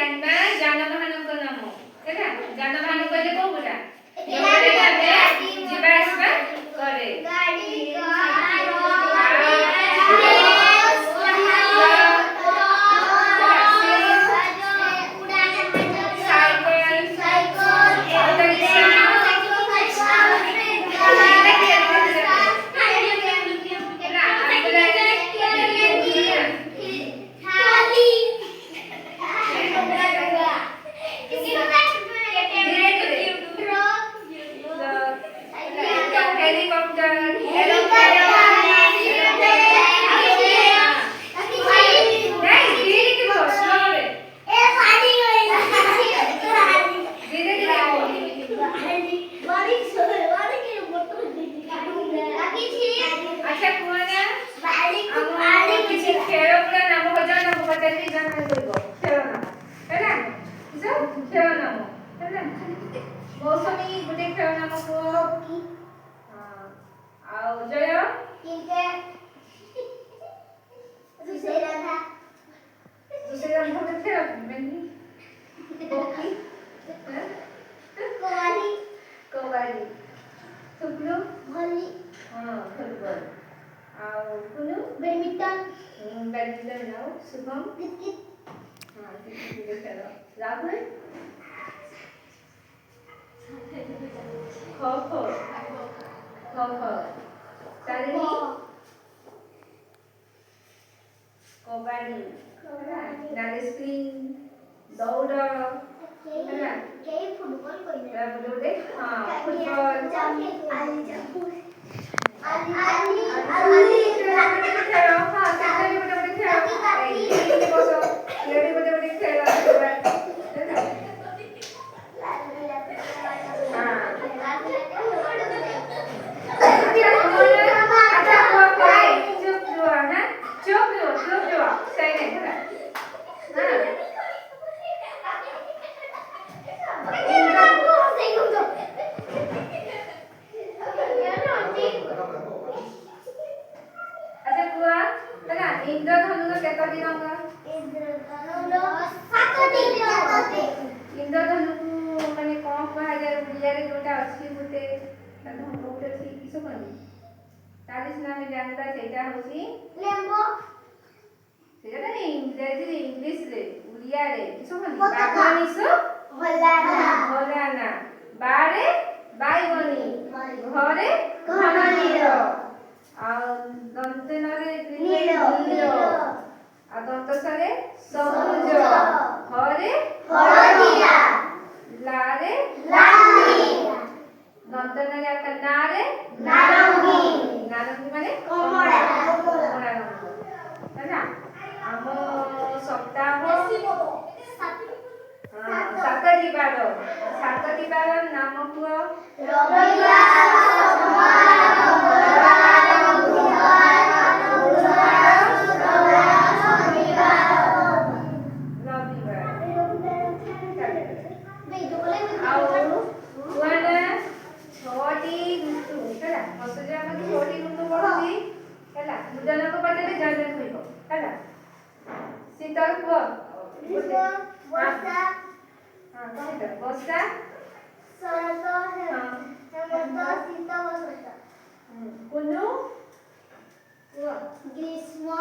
जानबा जानबाहनक नाम हैला जानबाहन कहले को गुडा जोडे आमे जिबा आसबा करे गाड़ी मौसमी गुटे खेल नाम को हां आ जय दूसरे रंग को खेल बेनी ओकी कवाली सुब्लू भली हां फुटबॉल आ कुनु बैडमिंटन नाउ शुभम कित हां कित खेल राहुल खो खो खो खो तारिणी कबड्डी नागेश्वरी दौड़ हैला के फुटबॉल कोइना बोले हां फुटबॉल आली खेलो हां सेकंड बड़े खेलो ये बसो ये बड़े खेलो इंद्रधनु केतोटी रंग इंद्रधनु माने कोन कहा जाय बियारे जोटा अछि गुटे धनु गुटे अछि किसो कनी तालिस नामे जानता सेटा होसी लेम्बो सेटा नै इंग्लिश रे उड़िया रे किसो कनी बागनिसो भलाना बारे बाईगनी घरे घननीर आ दंतनरे नील आ दंतसरे सबुज हरे हळदिया लारे लाली दंतनरे आका नारे नारंगी नारंगी माने कमळा रंग हैना हम सप्ताह सातटी बार नाम कुआ रविवार शीतल को वर्षा हां कहते वर्षा शरत हेमंत शीत वसंत कुनु ग्रीष्म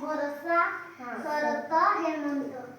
वर्षा शरत हेमंत